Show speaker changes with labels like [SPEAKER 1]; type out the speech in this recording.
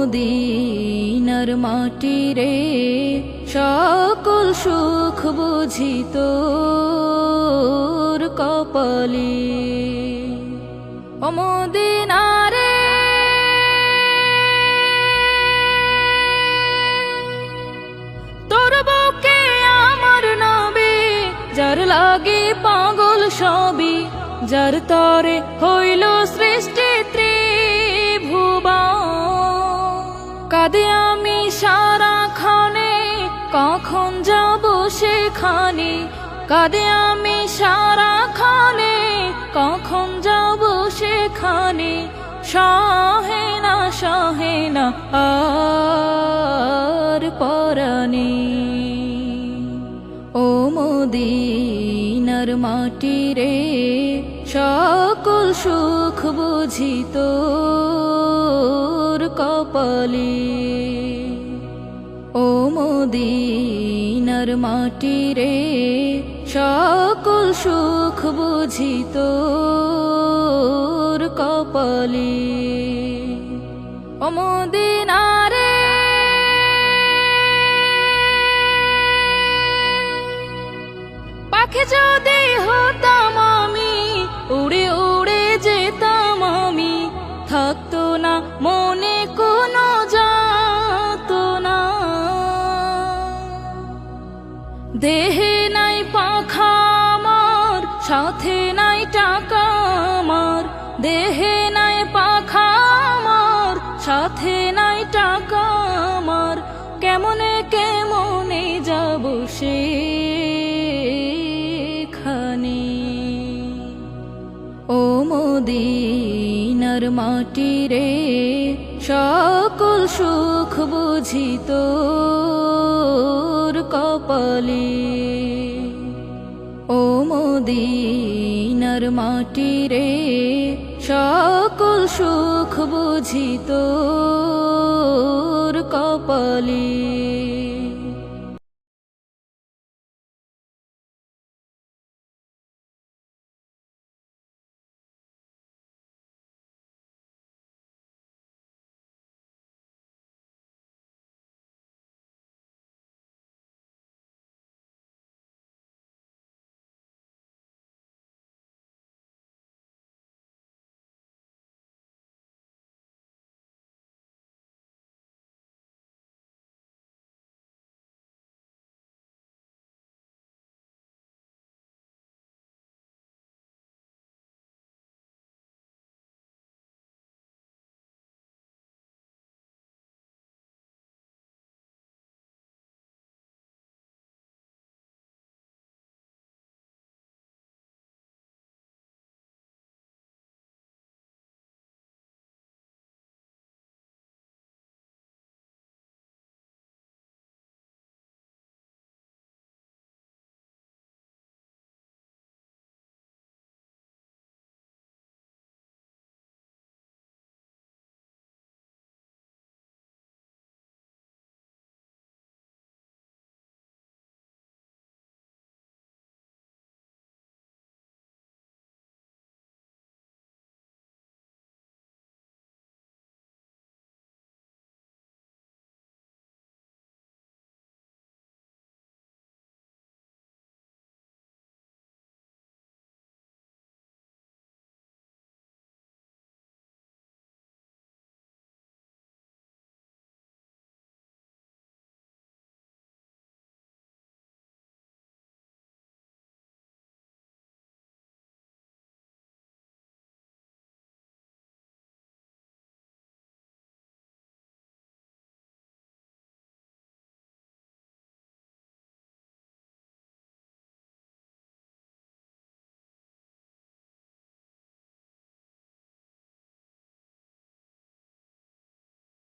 [SPEAKER 1] মদিনার মাটি রে সকল সুখ বুঝি তোর কপালে। ও মদিনা রে তোর বুকে আমার নবী, যার লাগে পাগল সবই, যার তরে হইল সৃষ্টি ত্রিভুবন। কাঁদে আমি সারাক্ষণে, কখন যাব সেখানে। কাঁদে আমি সারাক্ষণে, কখন যাব সেখানে। সহে না আর পরাণে। ও মদিনার মাটি রে সকল সুখ বুঝি তোর কপালে। ও মদিনার মাটি রে সকল সুখ বুঝি তোর কপালে। ও মদিনা রে পাখি যদি হতাম আমি, উড়ে উড়ে যেতাম আমি। থাকতো না মনে কোনো যাতনা, দেহে নাই পাখা আমার, সাথে নাই টাকা আমার। দেহে নাই পাখা আমার, সাথে নাই টাকা আমার। কেমনে কেমনে যাব সেখানে। ও মদিনার মাটি রে সকল সুখ বুঝি তোর কপালে। ও মদিনার মাটি রে সকল সুখ বুঝি তোর কপালে।